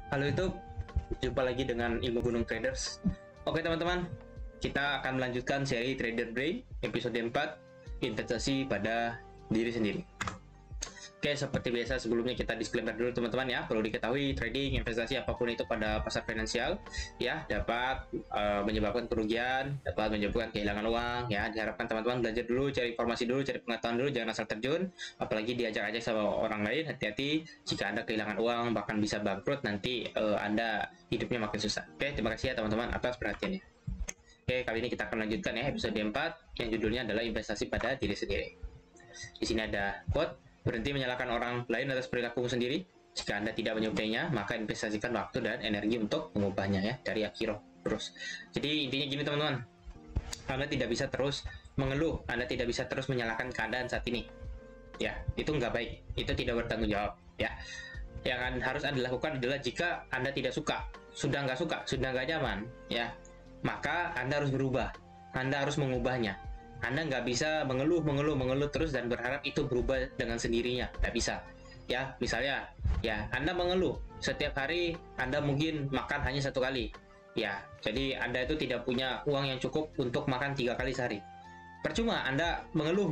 Halo YouTube, jumpa lagi dengan Ilmu Gunung Traders. Oke teman-teman, kita akan melanjutkan seri Trader Brain episode 4, investasi pada diri sendiri. Oke, seperti biasa sebelumnya kita disclaimer dulu teman-teman ya. Perlu diketahui trading, investasi apapun itu pada pasar finansial ya dapat menyebabkan kerugian, dapat menyebabkan kehilangan uang ya. Diharapkan teman-teman belajar dulu, cari informasi dulu, cari pengetahuan dulu, jangan asal terjun. Apalagi diajak-ajak sama orang lain, hati-hati jika Anda kehilangan uang bahkan bisa bangkrut nanti Anda hidupnya makin susah. Oke, terima kasih ya teman-teman atas perhatiannya. Oke, kali ini kita akan lanjutkan ya episode 4 yang judulnya adalah investasi pada diri sendiri. Di sini ada quote, berhenti menyalahkan orang lain atas perilaku sendiri. Jika Anda tidak menyukainya, maka investasikan waktu dan energi untuk mengubahnya ya, dari Akiro terus. Jadi intinya gini teman-teman, Anda tidak bisa terus mengeluh, Anda tidak bisa terus menyalahkan keadaan saat ini. Ya, itu nggak baik, itu tidak bertanggung jawab ya. Yang harus Anda lakukan adalah jika Anda tidak suka, sudah nggak nyaman ya, maka Anda harus berubah, Anda harus mengubahnya. Anda nggak bisa mengeluh terus dan berharap itu berubah dengan sendirinya, nggak bisa. Ya, misalnya, ya Anda mengeluh setiap hari Anda mungkin makan hanya 1 kali. Ya, jadi Anda itu tidak punya uang yang cukup untuk makan 3 kali sehari. Percuma Anda mengeluh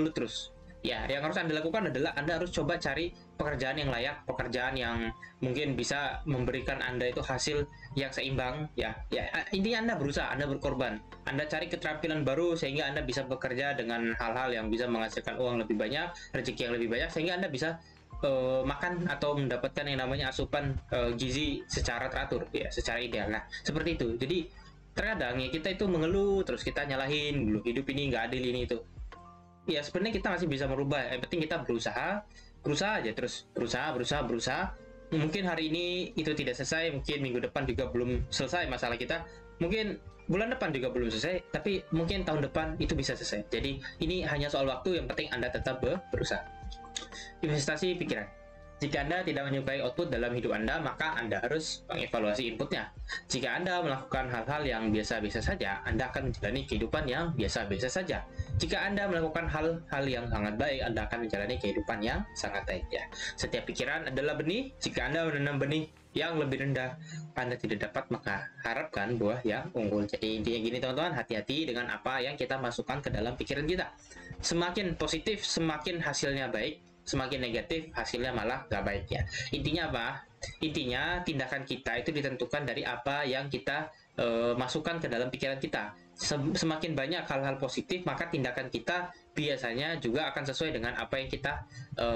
terus. Ya, yang harus Anda lakukan adalah Anda harus coba cari pekerjaan yang layak, pekerjaan yang mungkin bisa memberikan Anda itu hasil yang seimbang ya. Ya, intinya Anda berusaha, Anda berkorban. Anda cari keterampilan baru sehingga Anda bisa bekerja dengan hal-hal yang bisa menghasilkan uang lebih banyak, rezeki yang lebih banyak sehingga Anda bisa makan atau mendapatkan yang namanya asupan gizi secara teratur ya, secara ideal. Nah, seperti itu. Jadi terkadang ya kita itu mengeluh terus kita nyalahin hidup ini nggak adil ini itu. Ya sebenarnya kita masih bisa merubah, yang penting kita berusaha aja terus, berusaha. Mungkin hari ini itu tidak selesai, mungkin minggu depan juga belum selesai masalah kita, mungkin bulan depan juga belum selesai, tapi mungkin tahun depan itu bisa selesai. Jadi ini hanya soal waktu, yang penting Anda tetap berusaha. Investasi pikiran. Jika Anda tidak menyukai output dalam hidup Anda, maka Anda harus mengevaluasi inputnya. Jika Anda melakukan hal-hal yang biasa-biasa saja, Anda akan menjalani kehidupan yang biasa-biasa saja. Jika Anda melakukan hal-hal yang sangat baik, Anda akan menjalani kehidupan yang sangat baik ya. Setiap pikiran adalah benih. Jika Anda menanam benih yang lebih rendah, Anda tidak dapat maka harapkan buah yang unggul. Jadi intinya gini teman-teman, hati-hati dengan apa yang kita masukkan ke dalam pikiran kita. Semakin positif, semakin hasilnya baik. Semakin negatif, hasilnya malah gak baik ya. Intinya apa? Intinya tindakan kita itu ditentukan dari apa yang kita masukkan ke dalam pikiran kita. Semakin banyak hal-hal positif, maka tindakan kita biasanya juga akan sesuai dengan apa yang kita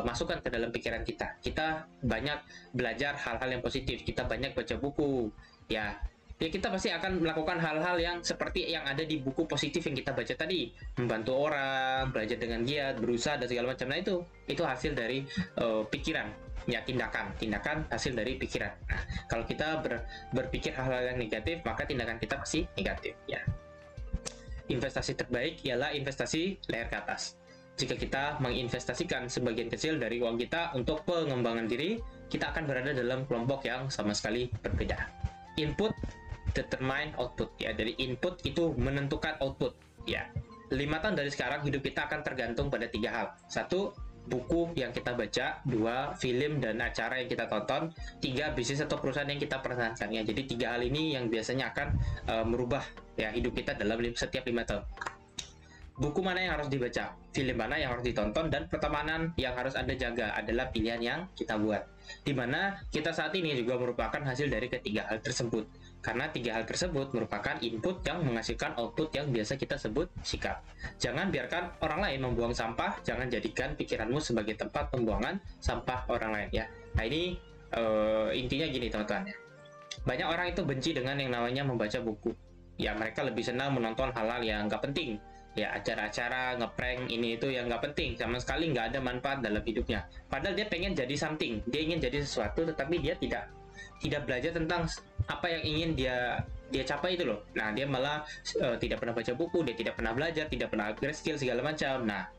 masukkan ke dalam pikiran kita. Kita banyak belajar hal-hal yang positif, kita banyak baca buku ya. Ya kita pasti akan melakukan hal-hal yang seperti yang ada di buku positif yang kita baca tadi, membantu orang, belajar dengan giat, berusaha dan segala macam. Nah itu hasil dari pikiran ya, tindakan hasil dari pikiran. Nah, kalau kita berpikir hal-hal yang negatif, maka tindakan kita pasti negatif ya. Investasi terbaik ialah investasi layar ke atas. Jika kita menginvestasikan sebagian kecil dari uang kita untuk pengembangan diri, kita akan berada dalam kelompok yang sama sekali berbeda. Input determine output ya, dari input itu menentukan output ya. 5 tahun dari sekarang hidup kita akan tergantung pada 3 hal. 1, buku yang kita baca. 2, film dan acara yang kita tonton. 3, bisnis atau perusahaan yang kita pertahankan ya. Jadi 3 hal ini yang biasanya akan merubah ya hidup kita dalam setiap 5 tahun. Buku mana yang harus dibaca, film mana yang harus ditonton, dan pertemanan yang harus Anda jaga adalah pilihan yang kita buat. Dimana kita saat ini juga merupakan hasil dari ketiga hal tersebut. Karena 3 hal tersebut merupakan input yang menghasilkan output yang biasa kita sebut sikap. Jangan biarkan orang lain membuang sampah, jangan jadikan pikiranmu sebagai tempat pembuangan sampah orang lain ya. Nah ini intinya gini teman-teman ya. Banyak orang itu benci dengan yang namanya membaca buku. Ya mereka lebih senang menonton hal-hal yang nggak penting. Ya acara-acara ngeprank ini itu yang nggak penting, sama sekali nggak ada manfaat dalam hidupnya. Padahal dia pengen jadi something, dia ingin jadi sesuatu, tetapi dia tidak belajar tentang apa yang ingin dia capai itu loh. Nah dia malah tidak pernah baca buku, dia tidak pernah belajar, tidak pernah upgrade skill segala macam. Nah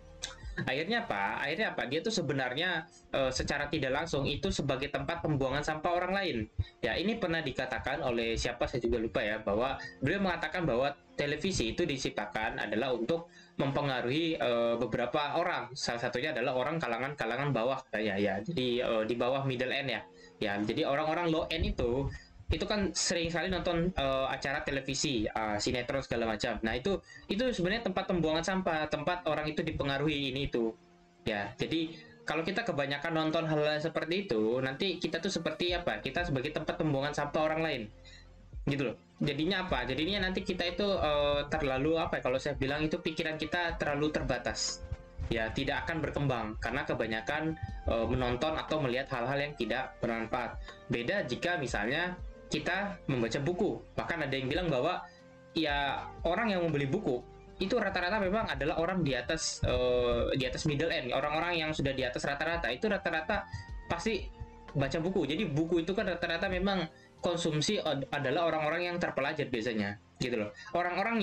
Akhirnya apa? Dia tuh sebenarnya secara tidak langsung itu sebagai tempat pembuangan sampah orang lain. Ya, ini pernah dikatakan oleh siapa saya juga lupa ya, bahwa beliau mengatakan bahwa televisi itu diciptakan adalah untuk mempengaruhi beberapa orang. Salah satunya adalah orang kalangan bawah ya. Jadi di bawah middle end ya. Ya, jadi orang-orang low end itu kan sering sekali nonton acara televisi, sinetron segala macam. Nah, itu sebenarnya tempat pembuangan sampah, tempat orang itu dipengaruhi ini itu. Ya, jadi kalau kita kebanyakan nonton hal-hal seperti itu, nanti kita tuh seperti apa? Kita sebagai tempat pembuangan sampah orang lain. Gitu loh. Jadinya apa? Jadinya nanti kita itu terlalu apa ya? Kalau saya bilang itu pikiran kita terlalu terbatas. Ya, tidak akan berkembang karena kebanyakan menonton atau melihat hal-hal yang tidak bermanfaat. Beda jika misalnya kita membaca buku. Bahkan ada yang bilang bahwa ya orang yang membeli buku itu rata-rata memang adalah orang di atas middle end, orang-orang yang sudah di atas rata-rata itu rata-rata pasti baca buku. Jadi buku itu kan rata-rata memang konsumsi adalah orang-orang yang terpelajar biasanya, gitu loh. Orang-orang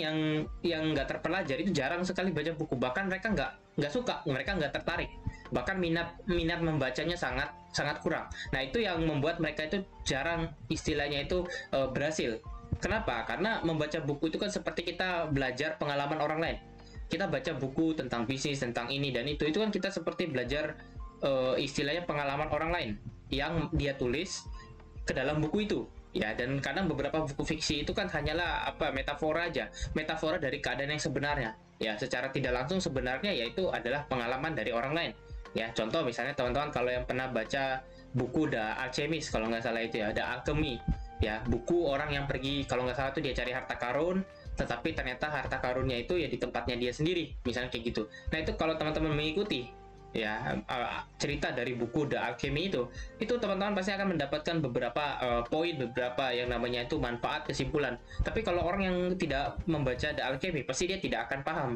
yang nggak terpelajar itu jarang sekali baca buku, bahkan mereka nggak suka, mereka nggak tertarik, bahkan minat membacanya sangat sangat kurang. Nah, itu yang membuat mereka itu jarang istilahnya itu berhasil. Kenapa? Karena membaca buku itu kan seperti kita belajar pengalaman orang lain. Kita baca buku tentang bisnis, tentang ini dan itu kan kita seperti belajar istilahnya pengalaman orang lain yang dia tulis ke dalam buku itu. Ya, dan kadang beberapa buku fiksi itu kan hanyalah metafora aja, metafora dari keadaan yang sebenarnya. Ya, secara tidak langsung sebenarnya yaitu adalah pengalaman dari orang lain. Ya, contoh misalnya teman-teman kalau yang pernah baca buku The Alchemist, kalau nggak salah itu ya, The Alchemy. Ya, buku orang yang pergi, kalau nggak salah itu dia cari harta karun, tetapi ternyata harta karunnya itu ya di tempatnya dia sendiri, misalnya kayak gitu. Nah, itu kalau teman-teman mengikuti ya cerita dari buku The Alchemy itu teman-teman pasti akan mendapatkan beberapa poin, beberapa yang namanya itu manfaat, kesimpulan. Tapi kalau orang yang tidak membaca The Alchemy, pasti dia tidak akan paham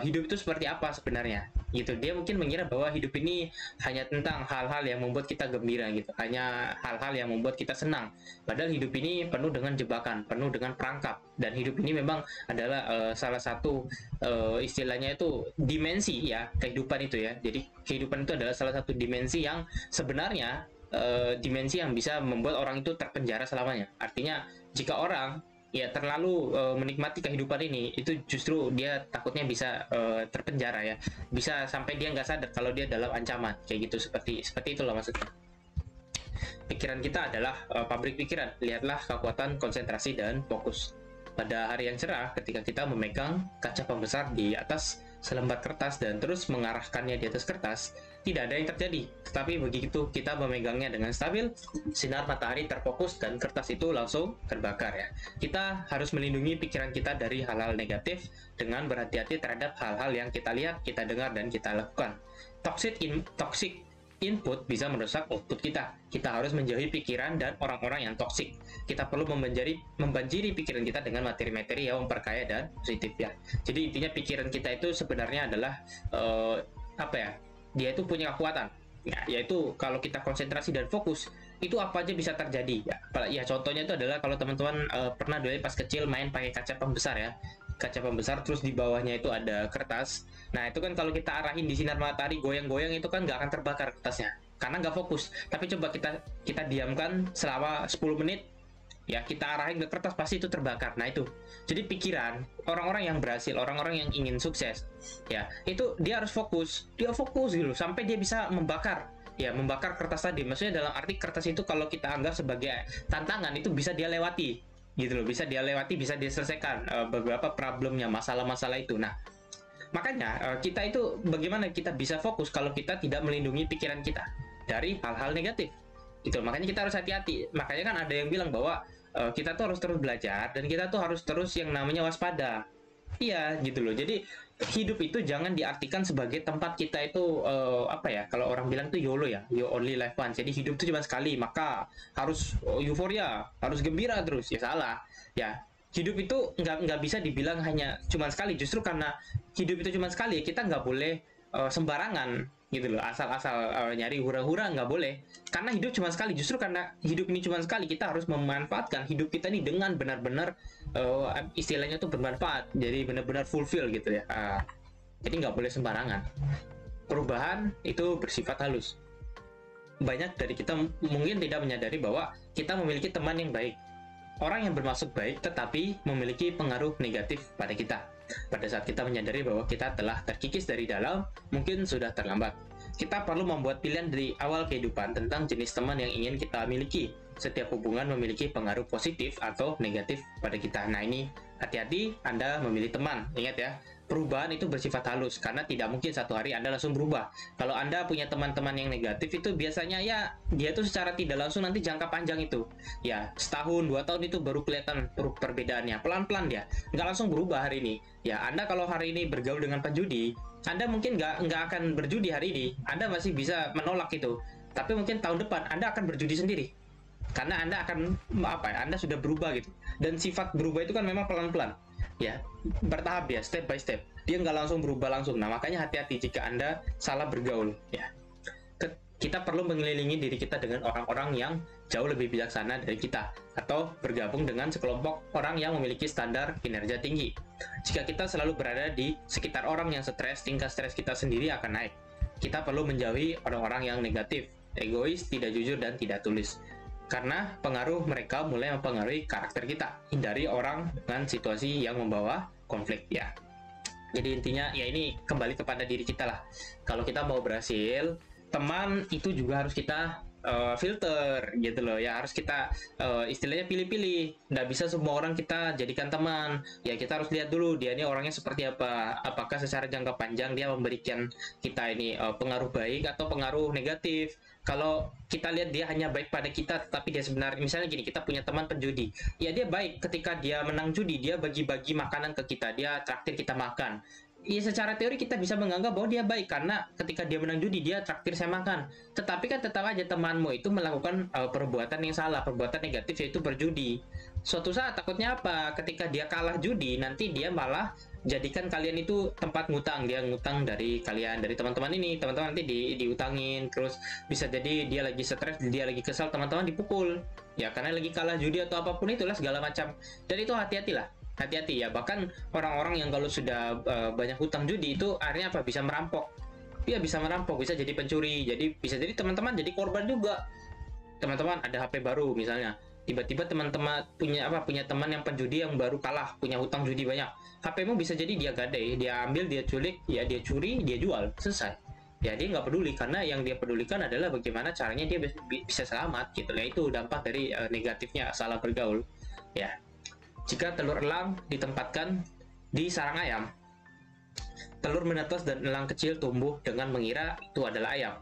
hidup itu seperti apa sebenarnya, gitu. Dia mungkin mengira bahwa hidup ini hanya tentang hal-hal yang membuat kita gembira, gitu, hanya hal-hal yang membuat kita senang. Padahal hidup ini penuh dengan jebakan, penuh dengan perangkap, dan hidup ini memang adalah salah satu istilahnya itu dimensi ya kehidupan itu ya. Jadi kehidupan itu adalah salah satu dimensi yang sebenarnya dimensi yang bisa membuat orang itu terpenjara selamanya. Artinya jika orang ya terlalu menikmati kehidupan ini, itu justru dia takutnya bisa terpenjara ya, bisa sampai dia nggak sadar kalau dia dalam ancaman kayak gitu. Seperti itulah maksudnya. Pikiran kita adalah pabrik pikiran. Lihatlah kekuatan konsentrasi dan fokus. Pada hari yang cerah, ketika kita memegang kaca pembesar di atas selembar kertas dan terus mengarahkannya di atas kertas, tidak ada yang terjadi. Tetapi begitu kita memegangnya dengan stabil, sinar matahari terfokus dan kertas itu langsung terbakar ya. Kita harus melindungi pikiran kita dari hal-hal negatif dengan berhati-hati terhadap hal-hal yang kita lihat, kita dengar, dan kita lakukan. Toxic input bisa merusak output kita. Kita harus menjauhi pikiran dan orang-orang yang toksik. Kita perlu membanjiri pikiran kita dengan materi-materi yang memperkaya dan positif ya. Jadi intinya pikiran kita itu sebenarnya adalah dia itu punya kekuatan. Ya, yaitu kalau kita konsentrasi dan fokus, itu apa aja bisa terjadi. Ya, contohnya itu adalah kalau teman-teman pernah dulu pas kecil main pakai kaca pembesar ya. Kaca pembesar terus di bawahnya itu ada kertas. Nah, itu kan kalau kita arahin di sinar matahari goyang-goyang itu kan nggak akan terbakar kertasnya karena nggak fokus. Tapi coba kita diamkan selama 10 menit ya, kita arahin ke kertas, pasti itu terbakar. Nah, itu jadi pikiran orang-orang yang berhasil, orang-orang yang ingin sukses ya, itu dia harus fokus gitu sampai dia bisa membakar kertas tadi. Maksudnya dalam arti kertas itu kalau kita anggap sebagai tantangan, itu bisa dia lewati gitu loh, bisa dia selesaikan beberapa problemnya, masalah-masalah itu. Nah, makanya kita itu bagaimana kita bisa fokus kalau kita tidak melindungi pikiran kita dari hal-hal negatif gitu. Makanya kita harus hati-hati. Makanya kan ada yang bilang bahwa kita tuh harus terus belajar dan kita tuh harus terus yang namanya waspada. Iya gitu loh. Jadi hidup itu jangan diartikan sebagai tempat kita itu kalau orang bilang itu YOLO ya, you only live once. Jadi hidup itu cuma sekali, maka harus euforia, harus gembira terus. Ya salah. Ya, hidup itu nggak bisa dibilang hanya cuma sekali. Justru karena hidup itu cuma sekali, kita nggak boleh sembarangan gitu loh, asal-asal nyari hura-hura, nggak boleh. Karena hidup cuma sekali. Justru karena hidup ini cuma sekali, kita harus memanfaatkan hidup kita ini dengan benar-benar istilahnya tuh bermanfaat. Jadi benar-benar fulfill gitu ya. Jadi nggak boleh sembarangan. perubahan itu bersifat halus. Banyak dari kita mungkin tidak menyadari bahwa kita memiliki teman yang baik. Orang yang bermaksud baik tetapi memiliki pengaruh negatif pada kita. Pada saat kita menyadari bahwa kita telah terkikis dari dalam, mungkin sudah terlambat. Kita perlu membuat pilihan dari awal kehidupan tentang jenis teman yang ingin kita miliki. Setiap hubungan memiliki pengaruh positif atau negatif pada kita. Nah ini, hati-hati Anda memilih teman. Ingat ya, perubahan itu bersifat halus, karena tidak mungkin satu hari Anda langsung berubah. Kalau Anda punya teman-teman yang negatif itu biasanya ya, dia itu secara tidak langsung nanti jangka panjang itu. Ya, setahun, 2 tahun itu baru kelihatan perbedaannya. Pelan-pelan dia, nggak langsung berubah hari ini. Ya, Anda kalau hari ini bergaul dengan penjudi, Anda mungkin nggak akan berjudi hari ini. Anda masih bisa menolak itu. Tapi mungkin tahun depan Anda akan berjudi sendiri. Karena Anda akan, Anda sudah berubah gitu. Dan sifat berubah itu kan memang pelan-pelan. Ya, bertahap ya, step by step. Dia nggak langsung berubah langsung. Nah, makanya hati-hati jika Anda salah bergaul. Ya, kita perlu mengelilingi diri kita dengan orang-orang yang jauh lebih bijaksana dari kita, atau bergabung dengan sekelompok orang yang memiliki standar kinerja tinggi. Jika kita selalu berada di sekitar orang yang stres, tingkat stres kita sendiri akan naik. Kita perlu menjauhi orang-orang yang negatif, egois, tidak jujur, dan tidak tulus. Karena pengaruh mereka mulai mempengaruhi karakter kita. Hindari orang dengan situasi yang membawa konflik ya. Jadi intinya ya ini kembali kepada diri kita lah. Kalau kita mau berhasil, teman itu juga harus kita filter gitu loh ya, harus kita istilahnya pilih-pilih. Nggak bisa semua orang kita jadikan teman ya, kita harus lihat dulu dia ini orangnya seperti apa, apakah secara jangka panjang dia memberikan kita ini pengaruh baik atau pengaruh negatif. Kalau kita lihat dia hanya baik pada kita, tapi dia sebenarnya, misalnya gini, kita punya teman penjudi, ya dia baik ketika dia menang judi, dia bagi-bagi makanan ke kita, dia traktir kita makan. Ya secara teori kita bisa menganggap bahwa dia baik karena ketika dia menang judi dia traktir saya makan. Tetapi kan tetap aja temanmu itu melakukan perbuatan yang salah, perbuatan negatif, yaitu berjudi. Suatu saat takutnya apa? Ketika dia kalah judi, nanti dia malah jadikan kalian itu tempat ngutang. Dia ngutang dari kalian, dari teman-teman ini. Teman-teman nanti diutangin, terus bisa jadi dia lagi stres, dia lagi kesal, teman-teman dipukul. Ya karena lagi kalah judi atau apapun itulah segala macam. Dan itu hati-hatilah. Hati-hati ya, bahkan orang-orang yang kalau sudah banyak hutang judi itu akhirnya apa? Bisa merampok. Dia bisa merampok, bisa jadi pencuri, jadi bisa jadi teman-teman jadi korban juga. Teman-teman ada HP baru misalnya, tiba-tiba teman-teman punya teman yang penjudi yang baru kalah, punya hutang judi banyak. HP-mu bisa jadi dia gadai, dia ambil, dia culik, ya dia curi, dia jual, selesai. Ya dia nggak peduli, karena yang dia pedulikan adalah bagaimana caranya dia bisa selamat gitu. Ya itu dampak dari negatifnya salah bergaul. Ya. Jika telur elang ditempatkan di sarang ayam, telur menetas dan elang kecil tumbuh dengan mengira itu adalah ayam.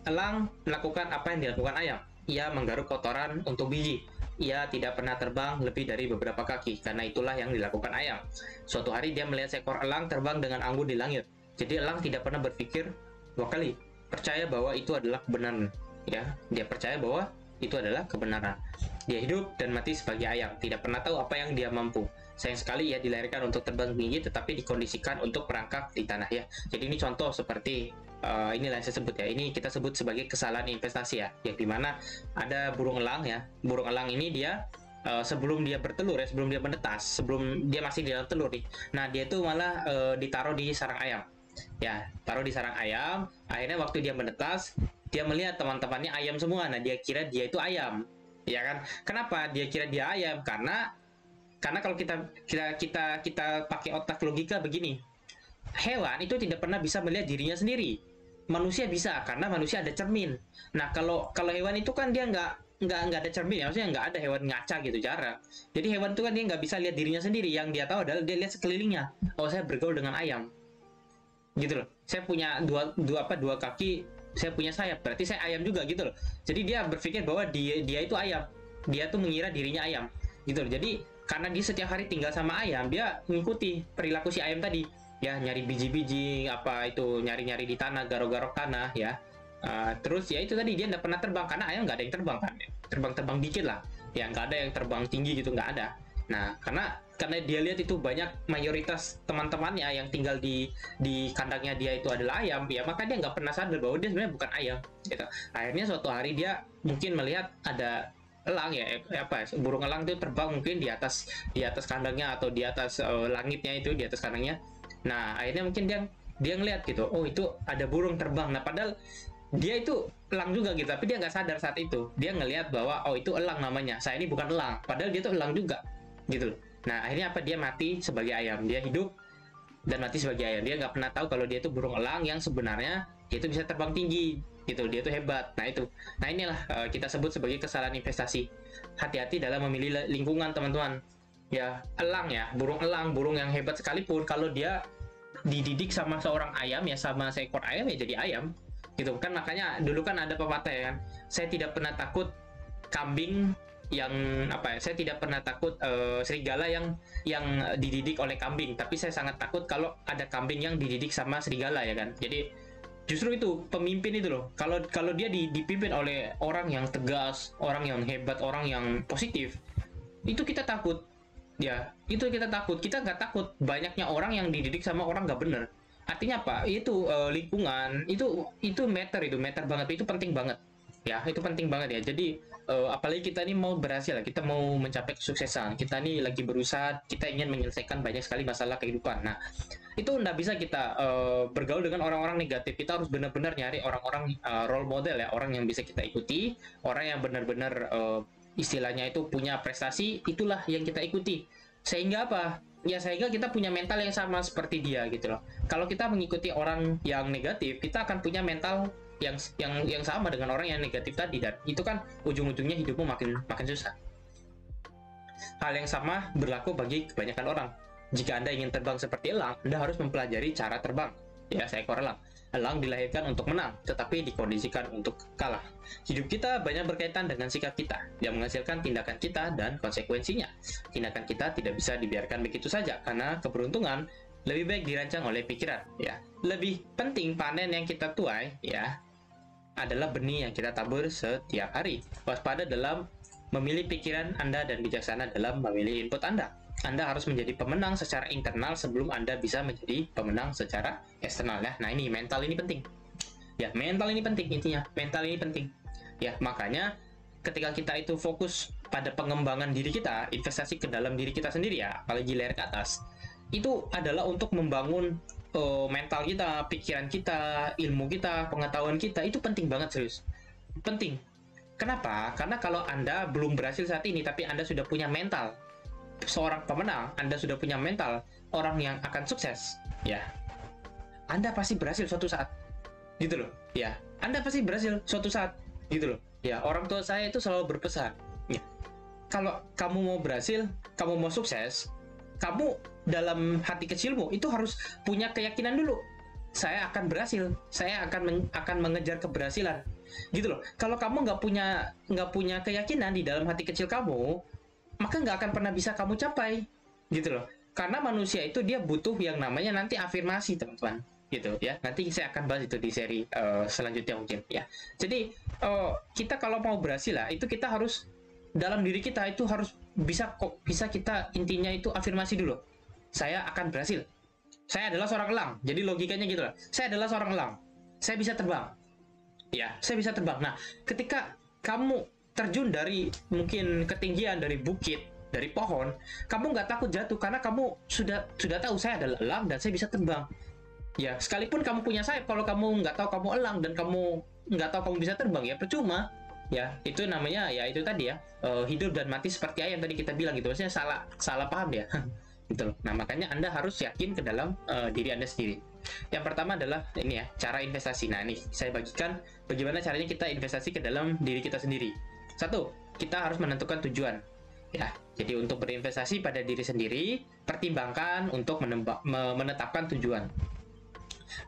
Elang melakukan apa yang dilakukan ayam. Ia menggaruk kotoran untuk biji. Ia tidak pernah terbang lebih dari beberapa kaki, karena itulah yang dilakukan ayam. Suatu hari dia melihat seekor elang terbang dengan anggun di langit. Jadi elang tidak pernah berpikir 2 kali, percaya bahwa itu adalah kebenaran. Ya, dia percaya bahwa itu adalah kebenaran. Dia hidup dan mati sebagai ayam, tidak pernah tahu apa yang dia mampu. Sayang sekali ia dilahirkan untuk terbang tinggi, tetapi dikondisikan untuk merangkak di tanah ya. Jadi ini contoh seperti inilah yang saya sebut ya. Ini kita sebut sebagai kesalahan investasi ya. Yang dimana ada burung elang ya. Burung elang ini dia sebelum dia bertelur ya, sebelum dia menetas, sebelum dia masih di dalam telur nih. Nah dia tuh malah ditaruh di sarang ayam. Ya, taruh di sarang ayam. Akhirnya waktu dia menetas, dia melihat teman-temannya ayam semua. Nah dia kira dia itu ayam. Ya kan? Kenapa dia kira dia ayam? Karena kalau kita pakai otak logika begini, hewan itu tidak pernah bisa melihat dirinya sendiri. Manusia bisa, karena manusia ada cermin. Nah kalau hewan itu kan dia nggak ada cermin ya, maksudnya nggak ada hewan ngaca gitu, jarang. Jadi hewan itu kan dia nggak bisa lihat dirinya sendiri. Yang dia tahu adalah dia lihat sekelilingnya. Oh saya bergaul dengan ayam, gitu loh. Saya punya dua kaki, saya punya sayap, berarti saya ayam juga gitu loh. Jadi dia berpikir bahwa dia itu ayam, dia tuh mengira dirinya ayam gitu loh. Jadi karena dia setiap hari tinggal sama ayam, dia mengikuti perilaku si ayam tadi ya, nyari biji-biji apa itu, nyari-nyari di tanah, garuk-garuk tanah ya. Terus ya itu tadi, dia nggak pernah terbang karena ayam nggak ada yang terbang kan, terbang dikit lah ya, nggak ada yang terbang tinggi gitu, nggak ada. Nah karena dia lihat itu banyak, mayoritas teman-temannya yang tinggal di kandangnya dia itu adalah ayam ya, maka dia nggak pernah sadar bahwa dia sebenarnya bukan ayam gitu. Akhirnya suatu hari dia mungkin melihat ada elang ya, burung elang itu terbang mungkin di atas kandangnya atau di atas langitnya itu, di atas kandangnya. Nah akhirnya mungkin dia dia ngeliat gitu, oh itu ada burung terbang. Nah padahal dia itu elang juga gitu, tapi dia nggak sadar saat itu. Dia ngelihat bahwa oh itu elang namanya, saya ini bukan elang, padahal dia tuh elang juga gitu. Nah akhirnya apa, dia mati sebagai ayam, dia hidup dan mati sebagai ayam. Dia nggak pernah tahu kalau dia itu burung elang yang sebenarnya dia itu bisa terbang tinggi gitu, dia itu hebat. Nah inilah kita sebut sebagai kesalahan investasi. Hati-hati dalam memilih lingkungan teman-teman ya. Elang ya, burung yang hebat sekalipun, kalau dia dididik sama seorang ayam ya, sama seekor ayam ya jadi ayam gitu kan. Makanya dulu kan ada pepatah ya kan, saya tidak pernah takut kambing yang apa ya, saya tidak pernah takut serigala yang dididik oleh kambing, tapi saya sangat takut kalau ada kambing yang dididik sama serigala ya kan. Jadi justru itu pemimpin itu loh, kalau dia dipimpin oleh orang yang tegas, orang yang hebat, orang yang positif, itu kita takut ya, itu kita takut. Kita nggak takut banyaknya orang yang dididik sama orang nggak bener. Artinya apa? Itu lingkungan itu matter banget, itu penting banget ya, itu penting banget ya. Jadi apalagi kita ini mau berhasil, kita mau mencapai kesuksesan, kita ini lagi berusaha, kita ingin menyelesaikan banyak sekali masalah kehidupan. Nah itu nggak bisa kita bergaul dengan orang-orang negatif. Kita harus benar-benar nyari orang-orang role model ya, orang yang bisa kita ikuti, orang yang benar-benar istilahnya itu punya prestasi, itulah yang kita ikuti. Sehingga apa? Ya sehingga kita punya mental yang sama seperti dia gitu loh. Kalau kita mengikuti orang yang negatif, kita akan punya mental yang sama dengan orang yang negatif tadi, dan itu kan ujung-ujungnya hidupmu makin susah. Hal yang sama berlaku bagi kebanyakan orang. Jika Anda ingin terbang seperti elang, Anda harus mempelajari cara terbang. Ya, seekor elang. Elang dilahirkan untuk menang, tetapi dikondisikan untuk kalah. Hidup kita banyak berkaitan dengan sikap kita, yang menghasilkan tindakan kita dan konsekuensinya. Tindakan kita tidak bisa dibiarkan begitu saja, karena keberuntungan lebih baik dirancang oleh pikiran. Ya, lebih penting panen yang kita tuai, ya, adalah benih yang kita tabur setiap hari. Waspada dalam memilih pikiran Anda dan bijaksana dalam memilih input Anda. Anda harus menjadi pemenang secara internal sebelum Anda bisa menjadi pemenang secara eksternal ya. Nah ini mental ini penting. Ya mental ini penting, intinya mental ini penting. Ya makanya ketika kita itu fokus pada pengembangan diri kita, investasi ke dalam diri kita sendiri ya, apalagi layar ke atas, itu adalah untuk membangun mental kita, pikiran kita, ilmu kita, pengetahuan kita, itu penting banget, serius. Penting. Kenapa? Karena kalau Anda belum berhasil saat ini, tapi Anda sudah punya mental seorang pemenang, Anda sudah punya mental orang yang akan sukses, ya, Anda pasti berhasil suatu saat, gitu loh, ya, Anda pasti berhasil suatu saat, gitu loh, ya. Orang tua saya itu selalu berpesan, ya, kalau kamu mau berhasil, kamu mau sukses, kamu dalam hati kecilmu itu harus punya keyakinan dulu, saya akan berhasil, saya akan mengejar keberhasilan, gitu loh. Kalau kamu nggak punya keyakinan di dalam hati kecil kamu, maka nggak akan pernah bisa kamu capai, gitu loh. Karena manusia itu dia butuh yang namanya nanti afirmasi, teman-teman, gitu ya. Nanti saya akan bahas itu di seri selanjutnya mungkin ya. Jadi kita kalau mau berhasil lah, itu kita harus dalam diri kita itu harus bisa kita intinya itu afirmasi dulu. Saya akan berhasil. Saya adalah seorang elang. Jadi logikanya gitu lah. Saya adalah seorang elang. Saya bisa terbang. Ya, saya bisa terbang. Nah, ketika kamu terjun dari mungkin ketinggian, dari bukit, dari pohon, kamu nggak takut jatuh karena kamu sudah tahu saya adalah elang dan saya bisa terbang. Ya, sekalipun kamu punya sayap, kalau kamu nggak tahu kamu elang dan kamu nggak tahu kamu bisa terbang, ya percuma. Ya, itu namanya ya itu tadi ya, hidup dan mati seperti ayam tadi kita bilang gitu. Maksudnya salah paham ya. Gitu loh. Nah, makanya Anda harus yakin ke dalam diri Anda sendiri. Yang pertama adalah ini ya, cara investasi. Nah, ini saya bagikan bagaimana caranya kita investasi ke dalam diri kita sendiri. Satu, kita harus menentukan tujuan. Ya, jadi untuk berinvestasi pada diri sendiri, pertimbangkan untuk menetapkan tujuan.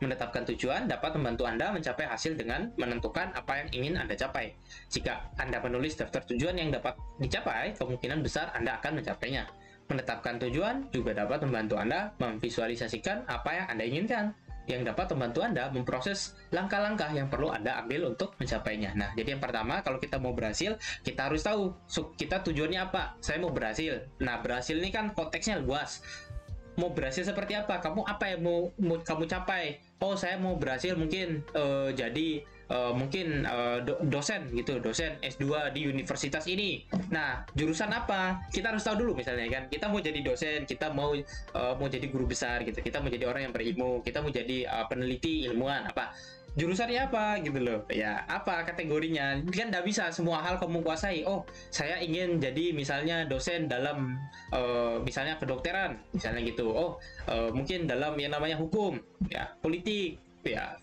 Menetapkan tujuan dapat membantu Anda mencapai hasil dengan menentukan apa yang ingin Anda capai. Jika Anda menulis daftar tujuan yang dapat dicapai, kemungkinan besar Anda akan mencapainya. Menetapkan tujuan juga dapat membantu Anda memvisualisasikan apa yang Anda inginkan, yang dapat membantu Anda memproses langkah-langkah yang perlu Anda ambil untuk mencapainya. Nah, jadi yang pertama, kalau kita mau berhasil, kita harus tahu kita tujuannya apa. Saya mau berhasil. Nah, berhasil ini kan konteksnya luas. mau berhasil seperti apa, kamu apa yang mau kamu capai. Oh, saya mau berhasil mungkin jadi mungkin dosen gitu, dosen S2 di universitas ini. Nah, jurusan apa? Kita harus tahu dulu misalnya kan. Kita mau jadi dosen, kita mau jadi guru besar gitu. Kita mau jadi orang yang berilmu, kita mau jadi peneliti ilmuwan apa. Jurusannya apa gitu loh ya, apa kategorinya kan nggak bisa semua hal kamu kuasai. Oh, saya ingin jadi misalnya dosen dalam misalnya kedokteran misalnya gitu. Oh, mungkin dalam yang namanya hukum ya, politik ya,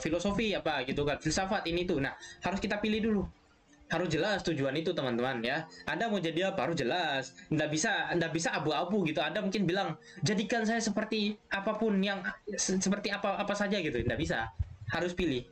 filosofi apa gitu kan, filsafat ini tuh. Nah, harus kita pilih dulu, harus jelas tujuan itu teman-teman ya. Anda mau jadi apa harus jelas, nggak bisa abu-abu gitu. Anda mungkin bilang jadikan saya seperti apapun yang seperti apa saja gitu, nggak bisa. Harus pilih,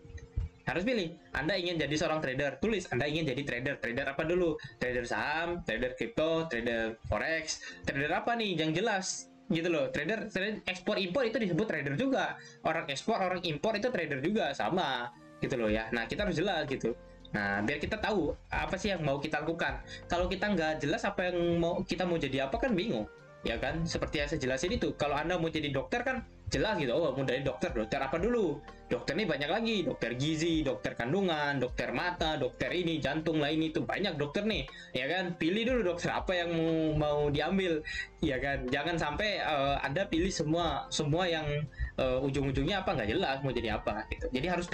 Anda ingin jadi seorang trader, tulis Anda ingin jadi trader apa dulu, trader saham, trader kripto, trader forex, trader apa nih yang jelas gitu loh. Trader ekspor impor itu disebut trader juga, orang ekspor orang impor itu trader juga, sama gitu loh ya. Nah, kita harus jelas gitu. Nah, biar kita tahu apa sih yang mau kita lakukan. Kalau kita nggak jelas apa yang kita mau jadi apa, kan bingung ya kan. Seperti yang saya jelasin itu, kalau Anda mau jadi dokter kan jelas gitu. Oh, mau dari dokter apa dulu? Dokter ini banyak lagi, dokter gizi, dokter kandungan, dokter mata, dokter ini jantung lah, ini tuh banyak dokter nih ya kan. Pilih dulu dokter apa yang mau diambil ya kan. Jangan sampai Anda pilih semua yang ujung-ujungnya apa nggak jelas mau jadi apa gitu. Jadi harus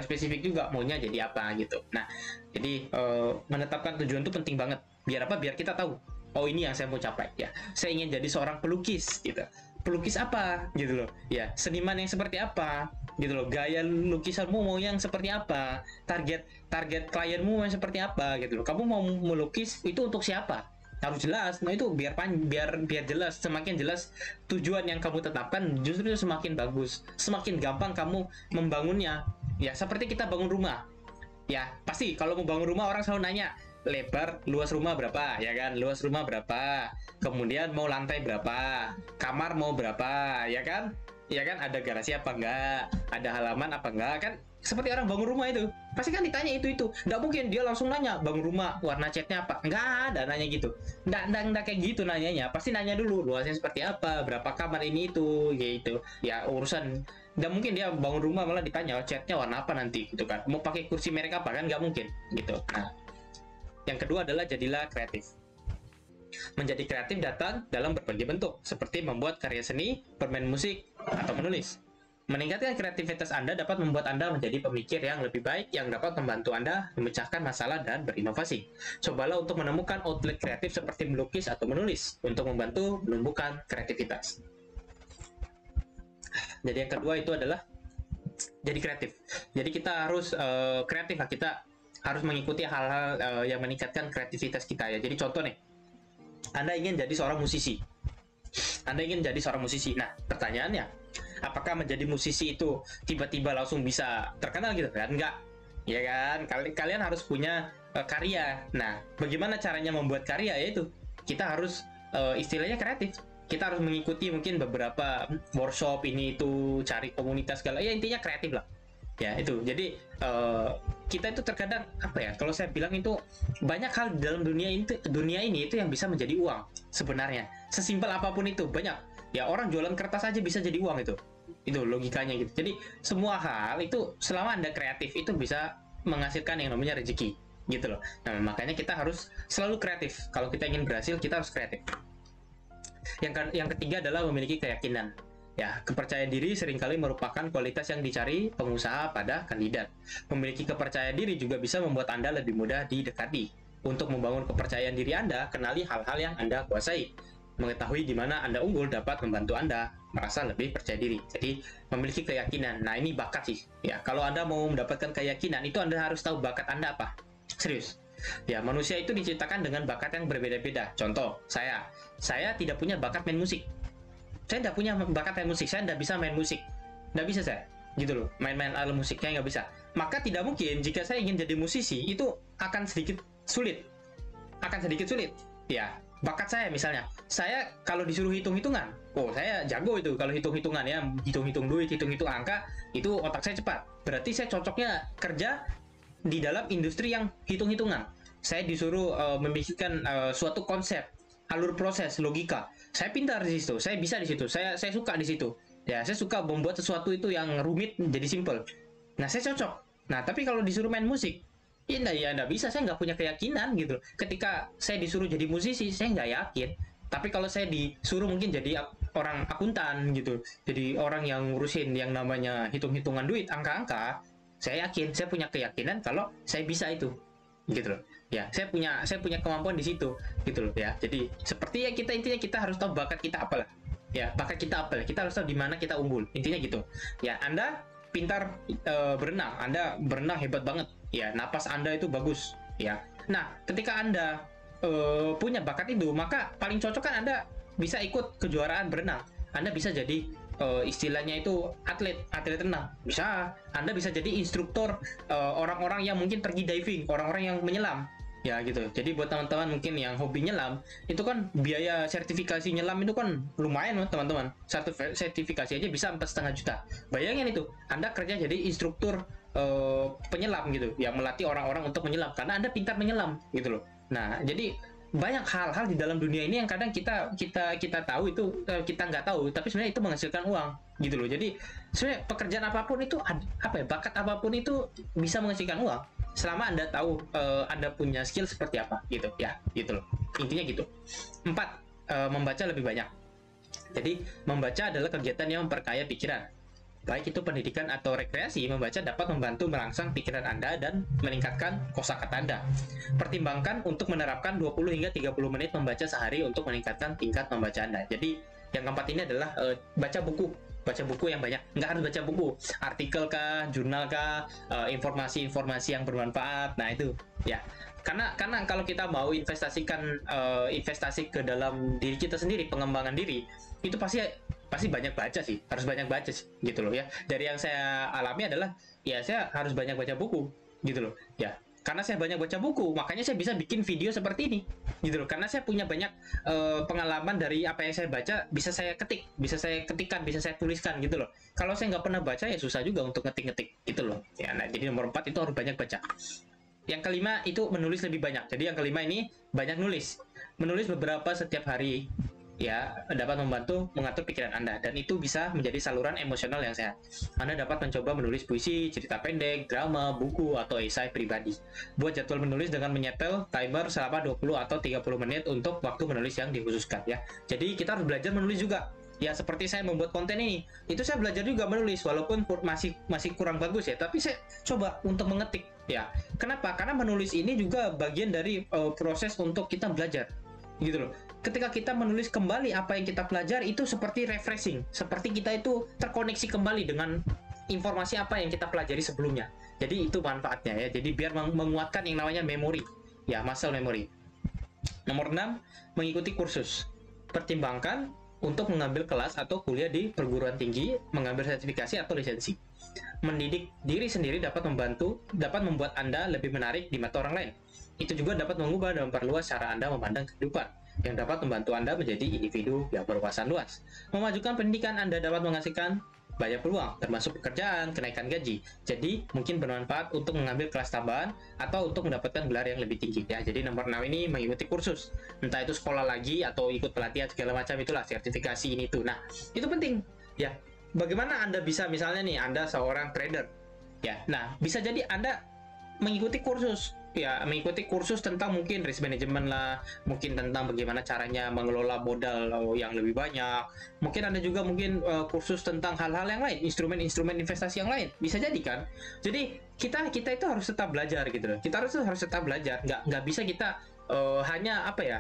spesifik juga maunya jadi apa gitu. Nah, jadi menetapkan tujuan itu penting banget. Biar apa? Biar kita tahu, oh ini yang saya mau capai ya. Saya ingin jadi seorang pelukis gitu. Pelukis apa gitu loh ya, seniman yang seperti apa gitu loh, gaya lukisanmu mau yang seperti apa, target klienmu yang seperti apa gitu loh. Kamu mau melukis itu untuk siapa, harus jelas. Nah, itu biar jelas. Semakin jelas tujuan yang kamu tetapkan, justru semakin bagus, semakin gampang kamu membangunnya ya. Seperti kita bangun rumah ya, pasti kalau mau bangun rumah orang selalu nanya lebar luas rumah berapa ya kan, luas rumah berapa, kemudian mau lantai berapa, kamar mau berapa ya kan, ada garasi apa enggak, ada halaman apa enggak kan. Seperti orang bangun rumah itu pasti kan ditanya itu. Nggak mungkin dia langsung nanya bangun rumah warna catnya apa, nggak ada nanya gitu. Nggak kayak gitu nanyanya, pasti nanya dulu luasnya seperti apa, berapa kamar ini itu gitu ya, urusan. Nggak mungkin dia bangun rumah malah ditanya catnya warna apa nanti gitu kan, mau pakai kursi merek apa, kan nggak mungkin gitu. Nah, yang kedua adalah jadilah kreatif. Menjadi kreatif datang dalam berbagai bentuk, seperti membuat karya seni, bermain musik, atau menulis. Meningkatkan kreativitas Anda dapat membuat Anda menjadi pemikir yang lebih baik, yang dapat membantu Anda memecahkan masalah dan berinovasi. Cobalah untuk menemukan outlet kreatif seperti melukis atau menulis, untuk membantu menumbuhkan kreativitas. Jadi yang kedua itu adalah jadi kreatif. Jadi kita harus kreatif lah, kita harus mengikuti hal-hal yang meningkatkan kreativitas kita ya. Jadi contoh nih, Anda ingin jadi seorang musisi. Nah, pertanyaannya, apakah menjadi musisi itu tiba-tiba langsung bisa terkenal gitu kan? Enggak. Ya kan? Kalian harus punya karya. Nah, bagaimana caranya membuat karya? Yaitu kita harus istilahnya kreatif. Kita harus mengikuti mungkin beberapa workshop ini itu, cari komunitas segala. Ya intinya kreatif lah. Ya itu. Jadi kita itu terkadang apa ya, kalau saya bilang itu banyak hal di dalam dunia ini itu yang bisa menjadi uang sebenarnya. Sesimpel apapun itu, banyak ya, orang jualan kertas aja bisa jadi uang. Itu logikanya gitu. Jadi semua hal itu selama Anda kreatif itu bisa menghasilkan yang namanya rezeki gitu loh. Nah, makanya kita harus selalu kreatif. Kalau kita ingin berhasil, kita harus kreatif. Yang ketiga adalah memiliki keyakinan. Ya, kepercayaan diri seringkali merupakan kualitas yang dicari pengusaha pada kandidat. Memiliki kepercayaan diri juga bisa membuat Anda lebih mudah didekati. Untuk membangun kepercayaan diri Anda, kenali hal-hal yang Anda kuasai. Mengetahui di mana Anda unggul dapat membantu Anda merasa lebih percaya diri. Jadi, memiliki keyakinan. Nah, ini bakat sih. Ya, kalau Anda mau mendapatkan keyakinan, itu Anda harus tahu bakat Anda apa. Serius. Ya, manusia itu diciptakan dengan bakat yang berbeda-beda. Contoh, saya tidak punya bakat main musik. Saya tidak punya bakat main musik, saya tidak bisa main musik, tidak bisa saya, gitu loh, main-main alat musiknya nggak bisa. Maka tidak mungkin jika saya ingin jadi musisi itu akan sedikit sulit, ya. Bakat saya misalnya, saya kalau disuruh hitung-hitungan, oh saya jago itu kalau hitung-hitungan ya, hitung-hitung duit, hitung-hitung angka, itu otak saya cepat. Berarti saya cocoknya kerja di dalam industri yang hitung-hitungan. Saya disuruh memikirkan suatu konsep alur proses logika. Saya pintar di situ, saya bisa di situ, saya suka di situ. Ya, saya suka membuat sesuatu itu yang rumit jadi simple. Nah, saya cocok. Nah, tapi kalau disuruh main musik, ya enggak bisa, saya nggak punya keyakinan gitu. Ketika saya disuruh jadi musisi, saya nggak yakin. Tapi kalau saya disuruh mungkin jadi orang akuntan gitu, jadi orang yang ngurusin yang namanya hitung-hitungan duit, angka-angka, saya yakin, saya punya keyakinan kalau saya bisa itu, gitu loh. Ya, saya punya kemampuan di situ, gitu loh ya. Jadi seperti ya kita intinya kita harus tahu bakat kita apa lah. Ya, bakat kita apa? Kita harus tahu di mana kita unggul. Intinya gitu. Ya, Anda pintar berenang, Anda berenang hebat banget. Ya, napas Anda itu bagus. Ya. Nah, ketika Anda punya bakat itu, maka paling cocok kan Anda bisa ikut kejuaraan berenang. Anda bisa jadi istilahnya itu atlet renang. Bisa. Anda bisa jadi instruktur orang-orang yang mungkin pergi diving, orang-orang yang menyelam. Ya gitu. Jadi buat teman-teman mungkin yang hobi nyelam, itu kan biaya sertifikasi nyelam itu kan lumayan teman-teman. Satu sertifikasi aja bisa 4,5 juta. Bayangin itu, Anda kerja jadi instruktur penyelam gitu, yang melatih orang-orang untuk menyelam karena Anda pintar menyelam gitu loh. Nah, jadi banyak hal-hal di dalam dunia ini yang kadang kita tahu itu kita nggak tahu, tapi sebenarnya itu menghasilkan uang gitu loh. Jadi sebenarnya pekerjaan apapun itu apa ya, bakat apapun itu bisa menghasilkan uang selama Anda tahu Anda punya skill seperti apa gitu ya, gitu loh. Intinya gitu. 4, membaca lebih banyak. Jadi membaca adalah kegiatan yang memperkaya pikiran. Baik itu pendidikan atau rekreasi, membaca dapat membantu merangsang pikiran Anda dan meningkatkan kosakata Anda. Pertimbangkan untuk menerapkan 20 hingga 30 menit membaca sehari untuk meningkatkan tingkat membaca Anda. Jadi, yang keempat ini adalah baca buku. Baca buku yang banyak. Nggak harus baca buku. Artikel kah, jurnal kah, informasi-informasi yang bermanfaat. Nah, itu ya. Karena kalau kita mau investasi ke dalam diri kita sendiri, pengembangan diri, itu pasti banyak baca sih, harus banyak baca sih, gitu loh ya. Dari yang saya alami adalah, ya saya harus banyak baca buku, gitu loh ya. Karena saya banyak baca buku, makanya saya bisa bikin video seperti ini, gitu loh. Karena saya punya banyak pengalaman dari apa yang saya baca, bisa saya ketik, bisa saya ketikkan, bisa saya tuliskan, gitu loh. Kalau saya nggak pernah baca, ya susah juga untuk ngetik-ngetik, gitu loh. Ya, nah, jadi nomor 4 itu harus banyak baca. Yang kelima itu menulis lebih banyak. Jadi yang kelima ini banyak nulis. Menulis beberapa setiap hari ya dapat membantu mengatur pikiran Anda, dan itu bisa menjadi saluran emosional yang sehat. Anda dapat mencoba menulis puisi, cerita pendek, drama, buku, atau esai pribadi. Buat jadwal menulis dengan menyetel timer selama 20 atau 30 menit untuk waktu menulis yang dikhususkan ya. Jadi kita harus belajar menulis juga. Ya seperti saya membuat konten ini, itu saya belajar juga menulis walaupun masih kurang bagus ya, tapi saya coba untuk mengetik ya. Kenapa? Karena menulis ini juga bagian dari proses untuk kita belajar, gitu loh. Ketika kita menulis kembali apa yang kita pelajari, itu seperti refreshing, seperti kita itu terkoneksi kembali dengan informasi apa yang kita pelajari sebelumnya. Jadi itu manfaatnya ya. Jadi biar menguatkan yang namanya memori, ya muscle memory. Nomor 6, mengikuti kursus. Pertimbangkan untuk mengambil kelas atau kuliah di perguruan tinggi, mengambil sertifikasi atau lisensi. Mendidik diri sendiri dapat membuat Anda lebih menarik di mata orang lain. Itu juga dapat mengubah dan memperluas cara Anda memandang kehidupan, yang dapat membantu Anda menjadi individu yang berwawasan luas. Memajukan pendidikan Anda dapat menghasilkan banyak peluang, termasuk pekerjaan, kenaikan gaji. Jadi, mungkin bermanfaat untuk mengambil kelas tambahan atau untuk mendapatkan gelar yang lebih tinggi. Ya, jadi nomor 6 ini mengikuti kursus. Entah itu sekolah lagi atau ikut pelatihan segala macam, itulah sertifikasi ini tuh. Nah, itu penting. Ya, bagaimana Anda bisa, misalnya nih, Anda seorang trader. Ya, nah, bisa jadi Anda mengikuti kursus. Ya, mengikuti kursus tentang mungkin risk management lah, mungkin tentang bagaimana caranya mengelola modal yang lebih banyak. Mungkin Anda juga kursus tentang hal-hal yang lain, instrumen-instrumen investasi yang lain. Bisa jadi kan? Jadi kita itu harus tetap belajar gitu loh. Kita harus tetap belajar. Nggak bisa kita hanya apa ya?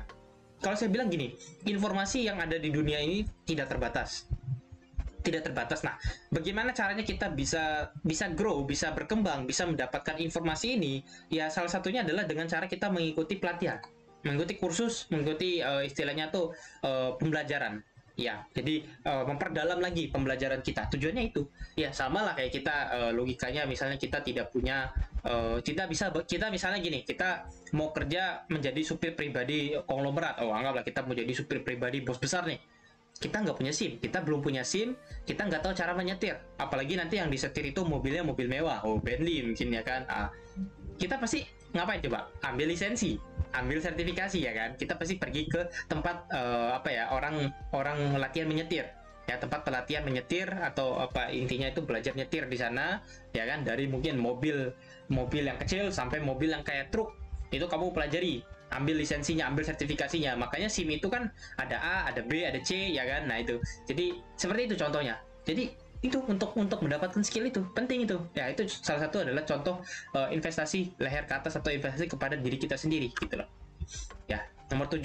Kalau saya bilang gini, informasi yang ada di dunia ini tidak terbatas. Nah, bagaimana caranya kita bisa grow, bisa berkembang, bisa mendapatkan informasi ini? Ya, salah satunya adalah dengan cara kita mengikuti pelatihan, mengikuti kursus, mengikuti istilahnya tuh pembelajaran. Ya, jadi memperdalam lagi pembelajaran kita. Tujuannya itu. Ya, sama lah kayak kita logikanya, misalnya kita tidak punya, kita misalnya gini, kita mau kerja menjadi supir pribadi konglomerat. Oh, anggaplah kita mau jadi supir pribadi bos besar nih. Kita nggak punya SIM, kita belum punya SIM, kita nggak tahu cara menyetir. Apalagi nanti yang disetir itu mobilnya mobil mewah, Bentley mungkin ya kan. Kita pasti ngapain coba? Ambil lisensi, ambil sertifikasi ya kan. Kita pasti pergi ke tempat apa ya, orang latihan menyetir ya, tempat pelatihan menyetir atau apa intinya itu belajar nyetir di sana ya kan, dari mungkin mobil yang kecil sampai mobil yang kayak truk, itu kamu pelajari, ambil lisensinya, ambil sertifikasinya. Makanya SIM itu kan ada A, ada B, ada C ya kan. Nah itu, jadi seperti itu contohnya. Jadi itu untuk mendapatkan skill itu penting itu ya. Itu salah satu adalah contoh investasi leher ke atas atau investasi kepada diri kita sendiri gitu loh ya. Nomor 7,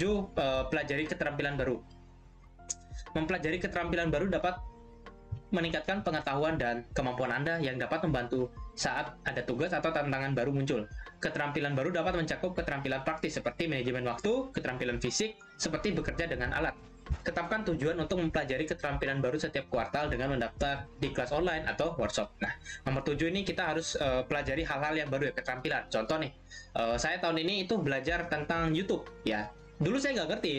pelajari keterampilan baru. Mempelajari keterampilan baru dapat meningkatkan pengetahuan dan kemampuan Anda yang dapat membantu saat ada tugas atau tantangan baru muncul. Keterampilan baru dapat mencakup keterampilan praktis seperti manajemen waktu, keterampilan fisik seperti bekerja dengan alat. Tetapkan tujuan untuk mempelajari keterampilan baru setiap kuartal dengan mendaftar di kelas online atau workshop. Nah, nomor 7 ini kita harus pelajari hal-hal yang baru ya, keterampilan. Contoh nih, saya tahun ini itu belajar tentang YouTube ya. Dulu saya nggak ngerti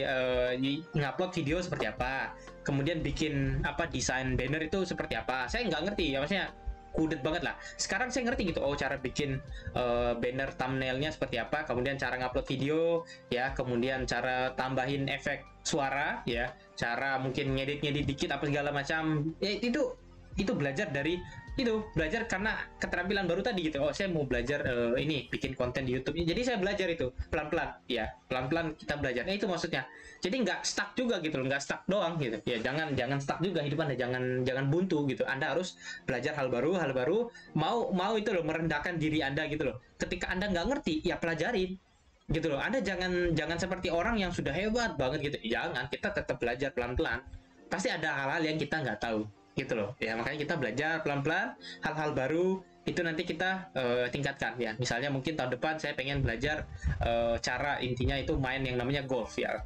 ngupload video seperti apa, kemudian bikin apa desain banner itu seperti apa. Saya nggak ngerti ya, maksudnya kudet banget lah. Sekarang saya ngerti gitu, oh cara bikin banner thumbnailnya seperti apa, kemudian cara ngupload video ya, kemudian cara tambahin efek suara ya, cara mungkin ngedit dikit apa segala macam ya. Itu belajar dari itu, belajar karena keterampilan baru tadi gitu. Oh saya mau belajar ini bikin konten di YouTube, jadi saya belajar itu pelan-pelan ya, pelan-pelan kita belajar. Nah itu maksudnya, jadi nggak stuck juga gitu loh, nggak stuck doang gitu ya. Jangan stuck juga hidup Anda, jangan buntu gitu. Anda harus belajar hal baru, mau itu loh, merendahkan diri Anda gitu loh. Ketika Anda nggak ngerti ya pelajarin gitu loh. Anda jangan seperti orang yang sudah hebat banget gitu, jangan. Kita tetap belajar pelan-pelan, pasti ada hal-hal yang kita nggak tahu gitu loh ya. Makanya kita belajar pelan-pelan hal-hal baru itu, nanti kita tingkatkan ya. Misalnya mungkin tahun depan saya pengen belajar cara intinya itu main yang namanya golf ya,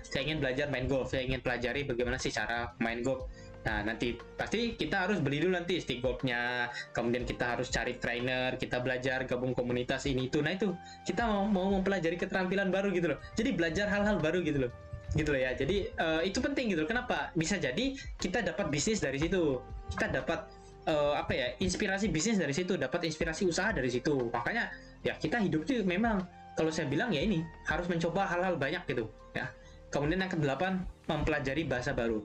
saya ingin belajar main golf, saya ingin pelajari bagaimana sih cara main golf. Nah nanti pasti kita harus beli dulu nanti stick golfnya, kemudian kita harus cari trainer, kita belajar gabung komunitas ini itu. Nah itu kita mau mempelajari keterampilan baru gitu loh, jadi belajar hal-hal baru gitu loh ya. Jadi itu penting gitu. Kenapa? Bisa jadi kita dapat bisnis dari situ, kita dapat apa ya, inspirasi bisnis dari situ, dapat inspirasi usaha dari situ. Makanya ya kita hidup itu memang, kalau saya bilang ya ini harus mencoba hal-hal banyak gitu ya. Kemudian yang ke-8, mempelajari bahasa baru.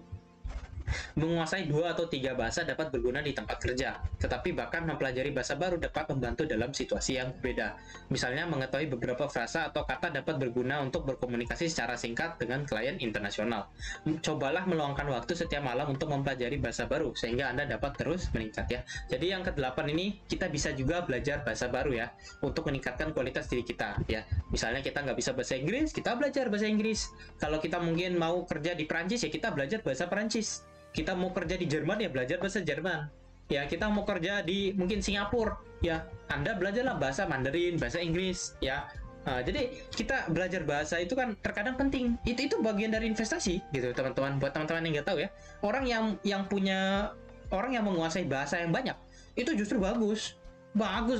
Menguasai 2 atau 3 bahasa dapat berguna di tempat kerja, tetapi bahkan mempelajari bahasa baru dapat membantu dalam situasi yang berbeda. Misalnya mengetahui beberapa frasa atau kata dapat berguna untuk berkomunikasi secara singkat dengan klien internasional. Cobalah meluangkan waktu setiap malam untuk mempelajari bahasa baru sehingga Anda dapat terus meningkat ya. Jadi yang ke-8 ini kita bisa juga belajar bahasa baru ya, untuk meningkatkan kualitas diri kita ya. Misalnya kita nggak bisa bahasa Inggris, kita belajar bahasa Inggris. Kalau kita mungkin mau kerja di Perancis ya, kita belajar bahasa Perancis. Kita mau kerja di Jerman ya belajar bahasa Jerman ya. Kita mau kerja di mungkin Singapura ya, Anda belajarlah bahasa Mandarin, bahasa Inggris ya. Jadi kita belajar bahasa itu kan terkadang penting, itu bagian dari investasi gitu teman-teman. Buat teman-teman yang nggak tahu ya, orang yang menguasai bahasa yang banyak itu justru bagus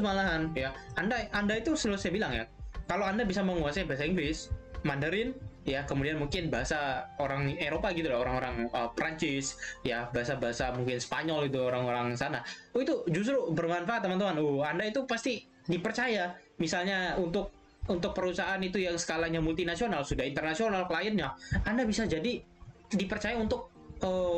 malahan ya. Anda itu selalu saya bilang ya, kalau Anda bisa menguasai bahasa Inggris, Mandarin ya, kemudian mungkin bahasa orang Eropa gitu loh, orang-orang Prancis ya, bahasa-bahasa mungkin Spanyol itu orang-orang sana, itu justru bermanfaat teman-teman. Anda itu pasti dipercaya misalnya untuk perusahaan itu yang skalanya multinasional, sudah internasional kliennya, Anda bisa jadi dipercaya untuk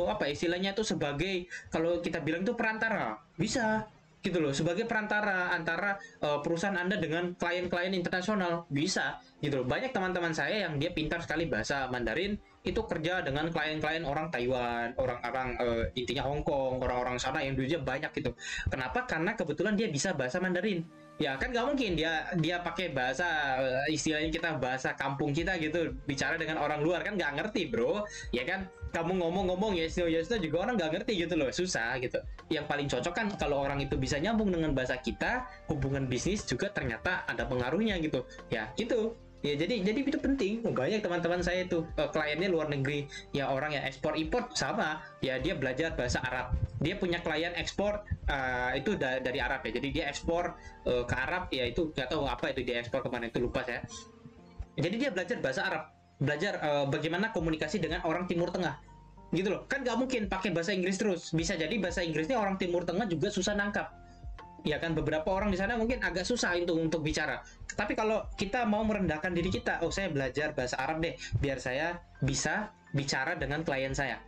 apa istilahnya itu, sebagai kalau kita bilang itu perantara, bisa gitu loh, sebagai perantara antara perusahaan Anda dengan klien-klien internasional, bisa gitu loh. Banyak teman-teman saya yang dia pintar sekali bahasa Mandarin, itu kerja dengan klien-klien orang Taiwan, orang-orang intinya Hong Kong, orang-orang sana yang duitnya banyak gitu. Kenapa? Karena kebetulan dia bisa bahasa Mandarin. Ya kan nggak mungkin dia pakai bahasa istilahnya kita bahasa kampung kita gitu, bicara dengan orang luar kan nggak ngerti bro ya kan. Kamu ngomong yes no juga orang nggak ngerti gitu loh, susah gitu. Yang paling cocok kan kalau orang itu bisa nyambung dengan bahasa kita, hubungan bisnis juga ternyata ada pengaruhnya gitu ya gitu ya. Jadi itu penting. Banyak teman-teman saya itu kliennya luar negeri ya, orang yang ekspor import sama ya, dia belajar bahasa Arab, dia punya klien ekspor itu dari Arab ya, jadi dia ekspor ke Arab ya, itu nggak tahu apa itu dia ekspor kemana itu lupa saya. Jadi dia belajar bahasa Arab, belajar bagaimana komunikasi dengan orang Timur Tengah gitu loh. Kan nggak mungkin pakai bahasa Inggris terus, bisa jadi bahasa Inggrisnya orang Timur Tengah juga susah nangkap ya kan, beberapa orang di sana mungkin agak susah untuk bicara. Tapi kalau kita mau merendahkan diri kita, oh saya belajar bahasa Arab deh, biar saya bisa bicara dengan klien saya.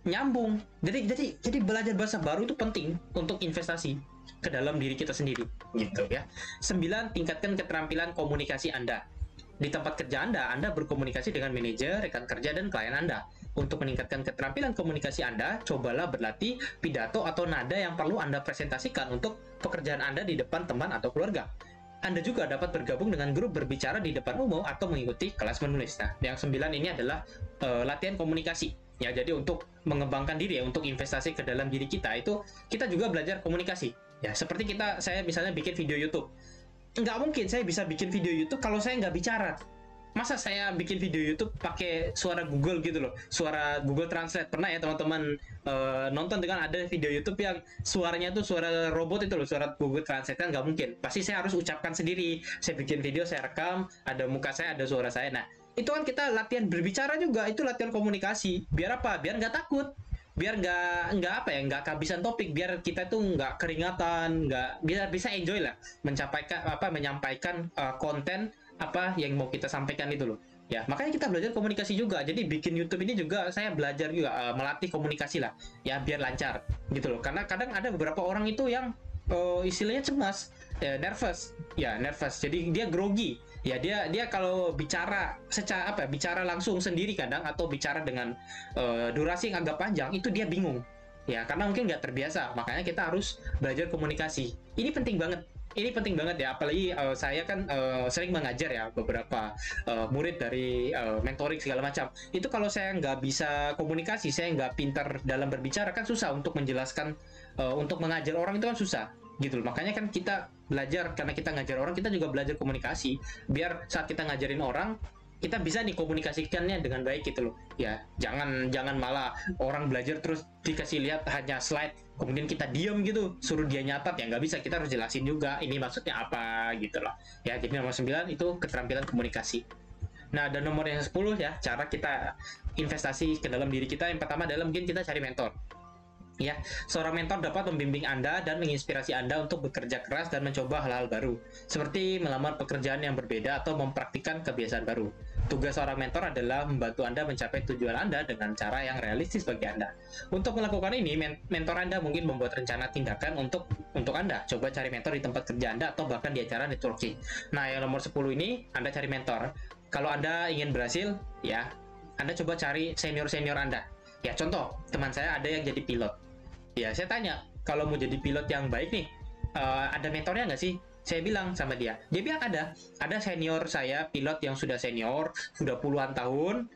Nyambung. Jadi belajar bahasa baru itu penting untuk investasi ke dalam diri kita sendiri, gitu ya. 9, tingkatkan keterampilan komunikasi Anda. Di tempat kerja Anda berkomunikasi dengan manajer, rekan kerja, dan klien Anda. Untuk meningkatkan keterampilan komunikasi Anda, cobalah berlatih pidato atau nada yang perlu Anda presentasikan untuk pekerjaan Anda di depan teman atau keluarga. Anda juga dapat bergabung dengan grup berbicara di depan umum atau mengikuti kelas menulis. Nah, yang 9 ini adalah latihan komunikasi. Ya, jadi untuk mengembangkan diri ya, untuk investasi ke dalam diri kita, itu kita juga belajar komunikasi. Ya, seperti saya misalnya bikin video YouTube. Nggak mungkin saya bisa bikin video YouTube kalau saya nggak bicara. Masa saya bikin video YouTube pakai suara Google gitu loh, suara Google Translate. Pernah ya teman-teman nonton dengan ada video YouTube yang suaranya tuh suara robot itu loh, suara Google Translate, kan nggak mungkin. Pasti saya harus ucapkan sendiri. Saya bikin video, saya rekam, ada muka saya, ada suara saya. Nah, itu kan kita latihan berbicara juga, itu latihan komunikasi. Biar apa? Biar nggak takut. Biar nggak kehabisan topik, biar kita tuh nggak keringatan, nggak bisa enjoy lah menyampaikan konten apa yang mau kita sampaikan itu loh. Ya, makanya kita belajar komunikasi juga. Jadi bikin YouTube ini juga saya belajar juga melatih komunikasi lah, ya biar lancar gitu loh. Karena kadang ada beberapa orang itu yang istilahnya cemas, nervous. Jadi dia grogi. Ya dia kalau bicara bicara langsung sendiri kadang, atau bicara dengan durasi yang agak panjang, itu dia bingung. Ya, karena mungkin nggak terbiasa. Makanya kita harus belajar komunikasi. Ini penting banget ya, apalagi saya kan sering mengajar ya beberapa murid dari mentoring segala macam. Itu kalau saya nggak bisa komunikasi, saya nggak pintar dalam berbicara, kan susah untuk menjelaskan, untuk mengajar orang itu kan susah gitu loh. Makanya kan kita belajar, karena kita ngajar orang, kita juga belajar komunikasi, biar saat kita ngajarin orang, kita bisa nih komunikasikannya dengan baik gitu loh. Ya, jangan malah orang belajar terus dikasih lihat hanya slide, kemudian kita diam gitu, suruh dia nyatat, ya nggak bisa. Kita harus jelasin juga ini maksudnya apa gitu loh. Ya, jadi nomor 9 itu keterampilan komunikasi. Nah, dan nomor yang 10 ya, cara kita investasi ke dalam diri kita, yang pertama adalah mungkin kita cari mentor. Ya, seorang mentor dapat membimbing Anda dan menginspirasi Anda untuk bekerja keras dan mencoba hal-hal baru, seperti melamar pekerjaan yang berbeda atau mempraktikkan kebiasaan baru. Tugas seorang mentor adalah membantu Anda mencapai tujuan Anda dengan cara yang realistis bagi Anda. Untuk melakukan ini, mentor Anda mungkin membuat rencana tindakan untuk Anda. Coba cari mentor di tempat kerja Anda atau bahkan di acara networking. Nah, yang nomor 10 ini, Anda cari mentor. Kalau Anda ingin berhasil, ya, Anda coba cari senior-senior Anda. Ya, contoh, teman saya ada yang jadi pilot. Ya, saya tanya, kalau mau jadi pilot yang baik nih, ada mentornya nggak sih? Saya bilang sama dia bilang ada senior saya, pilot yang sudah senior, sudah puluhan tahun,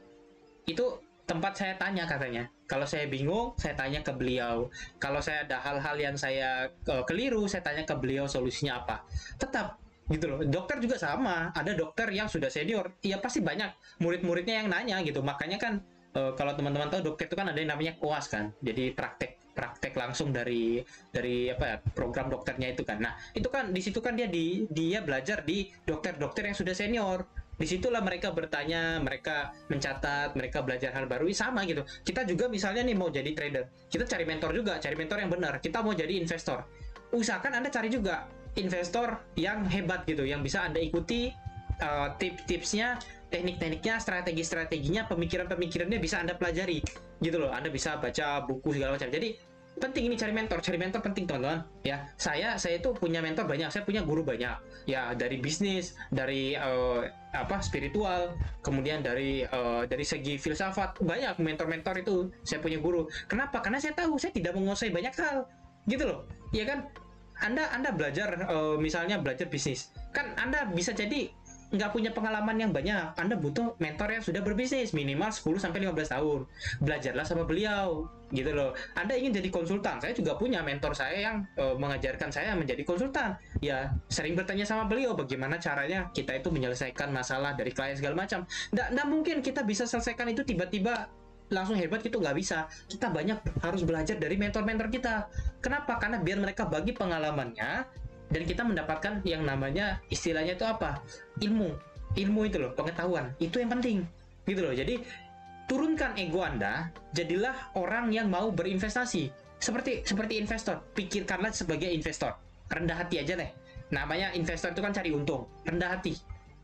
itu tempat saya tanya katanya. Kalau saya bingung, saya tanya ke beliau. Kalau saya ada hal-hal yang saya keliru, saya tanya ke beliau solusinya apa. Tetap gitu loh. Dokter juga sama, ada dokter yang sudah senior, ya pasti banyak murid-muridnya yang nanya gitu. Makanya kan kalau teman-teman tahu, dokter itu kan ada yang namanya koas kan, jadi praktek langsung dari apa ya, program dokternya itu kan. Nah, itu kan di situ kan dia belajar di dokter-dokter yang sudah senior. Disitulah mereka bertanya, mereka mencatat, mereka belajar hal baru. Sama gitu. Kita juga misalnya nih mau jadi trader, kita cari mentor juga, cari mentor yang benar. Kita mau jadi investor, usahakan Anda cari juga investor yang hebat gitu, yang bisa Anda ikuti tips-tipsnya, teknik-tekniknya, strategi-strateginya, pemikiran-pemikirannya bisa Anda pelajari gitu loh. Anda bisa baca buku segala macam. Jadi penting ini cari mentor penting teman-teman ya. Saya itu punya mentor banyak, saya punya guru banyak ya, dari bisnis, dari spiritual, kemudian dari segi filsafat, banyak mentor-mentor itu saya punya guru. Kenapa? Karena saya tahu saya tidak menguasai banyak hal gitu loh ya kan. Anda belajar misalnya belajar bisnis, kan Anda bisa jadi nggak punya pengalaman yang banyak. Anda butuh mentor yang sudah berbisnis minimal 10-15 tahun. Belajarlah sama beliau gitu loh. Anda ingin jadi konsultan, saya juga punya mentor saya yang mengajarkan saya menjadi konsultan. Ya, sering bertanya sama beliau bagaimana caranya kita itu menyelesaikan masalah dari klien segala macam. Nggak mungkin kita bisa selesaikan itu tiba-tiba langsung hebat, gitu nggak bisa. Kita banyak harus belajar dari mentor-mentor kita. Kenapa? Karena biar mereka bagi pengalamannya, dan kita mendapatkan yang namanya, istilahnya itu apa? Ilmu itu loh, pengetahuan. Itu yang penting gitu loh. Jadi turunkan ego Anda, jadilah orang yang mau berinvestasi. Seperti investor, pikirkanlah sebagai investor. rendah hati aja deh. Namanya investor itu kan cari untung, rendah hati.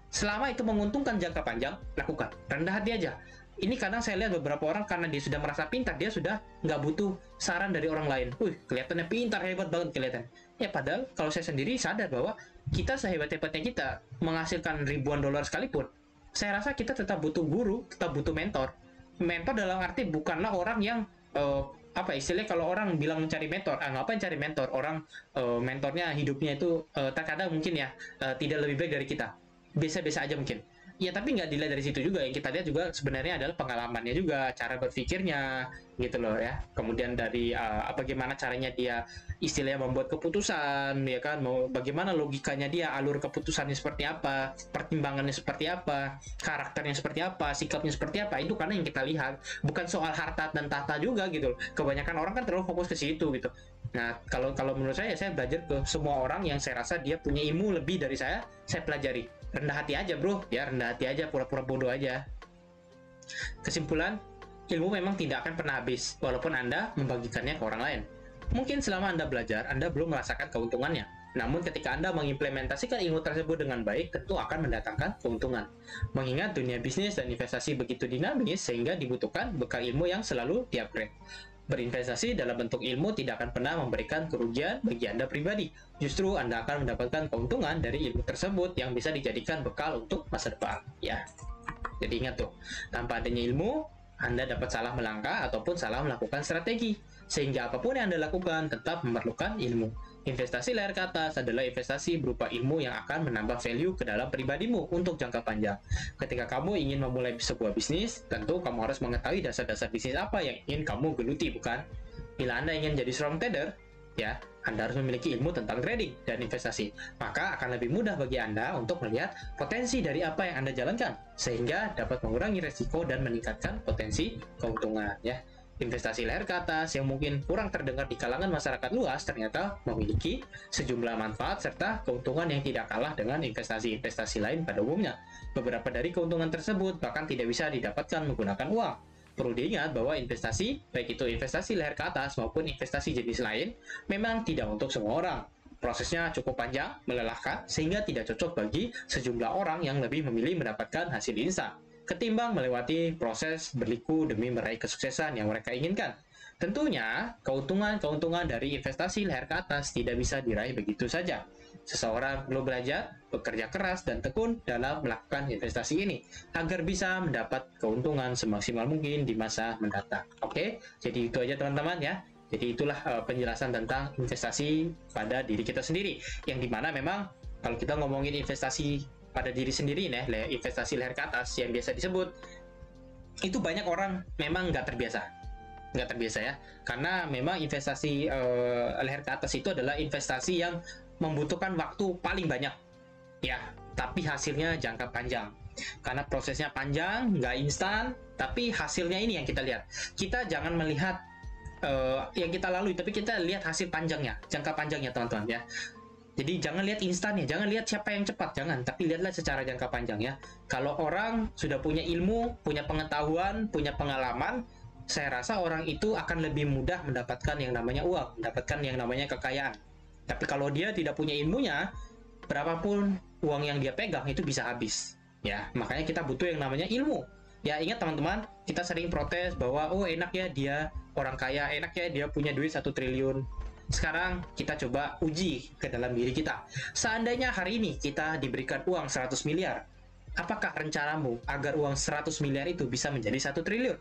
Selama itu menguntungkan jangka panjang, lakukan. Rendah hati aja. Ini kadang saya lihat beberapa orang karena dia sudah merasa pintar, dia sudah nggak butuh saran dari orang lain. Kelihatannya pintar, hebat banget kelihatan. Ya padahal kalau saya sendiri sadar bahwa kita sehebat-hebatnya kita menghasilkan ribuan dolar sekalipun, saya rasa kita tetap butuh guru, tetap butuh mentor. Mentor dalam arti bukanlah orang yang apa istilahnya kalau orang bilang mencari mentor, ngapain cari mentor? Orang mentornya hidupnya itu terkadang mungkin ya tidak lebih baik dari kita, biasa-biasa aja mungkin. Ya tapi nggak dilihat dari situ juga, yang kita lihat juga sebenarnya adalah pengalamannya juga, cara berpikirnya gitu loh ya. Kemudian dari bagaimana caranya dia istilahnya membuat keputusan, ya kan, mau bagaimana logikanya dia, alur keputusannya seperti apa, pertimbangannya seperti apa, karakternya seperti apa, sikapnya seperti apa, itu karena yang kita lihat, bukan soal harta dan tahta juga gitu loh. Kebanyakan orang kan terlalu fokus ke situ gitu. Nah, kalau menurut saya belajar ke semua orang yang saya rasa dia punya ilmu lebih dari saya pelajari. Rendah hati aja bro, ya rendah hati aja, pura-pura bodoh aja. Kesimpulan, ilmu memang tidak akan pernah habis, walaupun Anda membagikannya ke orang lain. Mungkin selama Anda belajar, Anda belum merasakan keuntungannya. Namun ketika Anda mengimplementasikan ilmu tersebut dengan baik, tentu akan mendatangkan keuntungan. Mengingat dunia bisnis dan investasi begitu dinamis, sehingga dibutuhkan bekal ilmu yang selalu di-upgrade. Berinvestasi dalam bentuk ilmu tidak akan pernah memberikan kerugian bagi Anda pribadi. Justru Anda akan mendapatkan keuntungan dari ilmu tersebut yang bisa dijadikan bekal untuk masa depan. Ya, jadi ingat tuh, tanpa adanya ilmu, Anda dapat salah melangkah ataupun salah melakukan strategi. Sehingga apapun yang Anda lakukan tetap memerlukan ilmu. Investasi layar ke atas adalah investasi berupa ilmu yang akan menambah value ke dalam pribadimu untuk jangka panjang. Ketika kamu ingin memulai sebuah bisnis, tentu kamu harus mengetahui dasar-dasar bisnis apa yang ingin kamu geluti, bukan? Bila Anda ingin jadi strong trader, ya, Anda harus memiliki ilmu tentang trading dan investasi. Maka akan lebih mudah bagi Anda untuk melihat potensi dari apa yang Anda jalankan, sehingga dapat mengurangi resiko dan meningkatkan potensi keuntungan, ya. Investasi layar ke atas yang mungkin kurang terdengar di kalangan masyarakat luas ternyata memiliki sejumlah manfaat serta keuntungan yang tidak kalah dengan investasi-investasi lain pada umumnya. Beberapa dari keuntungan tersebut bahkan tidak bisa didapatkan menggunakan uang. Perlu diingat bahwa investasi, baik itu investasi layar ke atas maupun investasi jenis lain, memang tidak untuk semua orang. Prosesnya cukup panjang, melelahkan, sehingga tidak cocok bagi sejumlah orang yang lebih memilih mendapatkan hasil instan ketimbang melewati proses berliku demi meraih kesuksesan yang mereka inginkan. Tentunya, keuntungan-keuntungan dari investasi layar ke atas tidak bisa diraih begitu saja. Seseorang perlu belajar, bekerja keras, dan tekun dalam melakukan investasi ini, agar bisa mendapat keuntungan semaksimal mungkin di masa mendatang. Oke, jadi itu aja teman-teman ya. Jadi itulah penjelasan tentang investasi pada diri kita sendiri, yang dimana memang kalau kita ngomongin investasi pada diri sendiri nih, investasi layar ke atas yang biasa disebut, itu banyak orang memang nggak terbiasa ya, karena memang investasi layar ke atas itu adalah investasi yang membutuhkan waktu paling banyak, ya, tapi hasilnya jangka panjang. Karena prosesnya panjang, nggak instan, tapi hasilnya ini yang kita lihat. Kita jangan melihat yang kita lalui, tapi kita lihat hasil panjangnya, jangka panjangnya teman-teman ya. Jadi jangan lihat instannya, jangan lihat siapa yang cepat, jangan. Tapi lihatlah secara jangka panjang ya. Kalau orang sudah punya ilmu, punya pengetahuan, punya pengalaman, saya rasa orang itu akan lebih mudah mendapatkan yang namanya uang, mendapatkan yang namanya kekayaan. Tapi kalau dia tidak punya ilmunya, berapapun uang yang dia pegang itu bisa habis. Ya, makanya kita butuh yang namanya ilmu. Ya ingat teman-teman, kita sering protes bahwa enak ya dia orang kaya, enak ya dia punya duit 1 triliun. Sekarang kita coba uji ke dalam diri kita. Seandainya hari ini kita diberikan uang 100 miliar, apakah rencanamu agar uang 100 miliar itu bisa menjadi 1 triliun?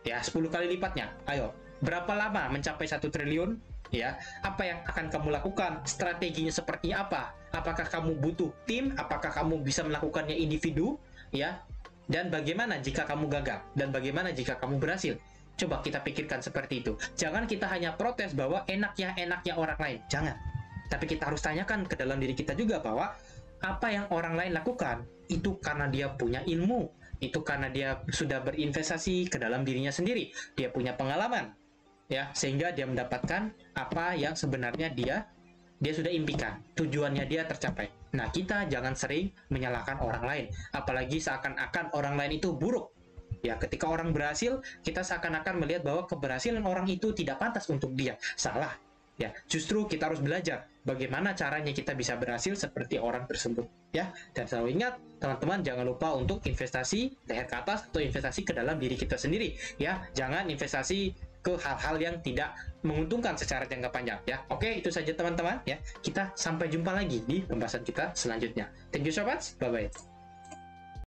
Ya, 10 kali lipatnya. Ayo, berapa lama mencapai 1 triliun? Ya, apa yang akan kamu lakukan? Strateginya seperti apa? Apakah kamu butuh tim? Apakah kamu bisa melakukannya individu? Ya, dan bagaimana jika kamu gagal? Dan bagaimana jika kamu berhasil? Coba kita pikirkan seperti itu. Jangan kita hanya protes bahwa enaknya orang lain. Jangan. Tapi kita harus tanyakan ke dalam diri kita juga bahwa apa yang orang lain lakukan itu karena dia punya ilmu, itu karena dia sudah berinvestasi ke dalam dirinya sendiri, dia punya pengalaman, ya, sehingga dia mendapatkan apa yang sebenarnya dia sudah impikan, tujuannya dia tercapai. Nah, kita jangan sering menyalahkan orang lain, apalagi seakan-akan orang lain itu buruk. Ya, ketika orang berhasil, kita seakan-akan melihat bahwa keberhasilan orang itu tidak pantas untuk dia. Salah. ya. Justru kita harus belajar bagaimana caranya kita bisa berhasil seperti orang tersebut, ya. Dan selalu ingat, teman-teman, jangan lupa untuk investasi leher ke atas atau investasi ke dalam diri kita sendiri, ya. Jangan investasi ke hal-hal yang tidak menguntungkan secara jangka panjang, ya. Oke, itu saja teman-teman, ya. Kita sampai jumpa lagi di pembahasan kita selanjutnya. Thank you so much. Bye bye.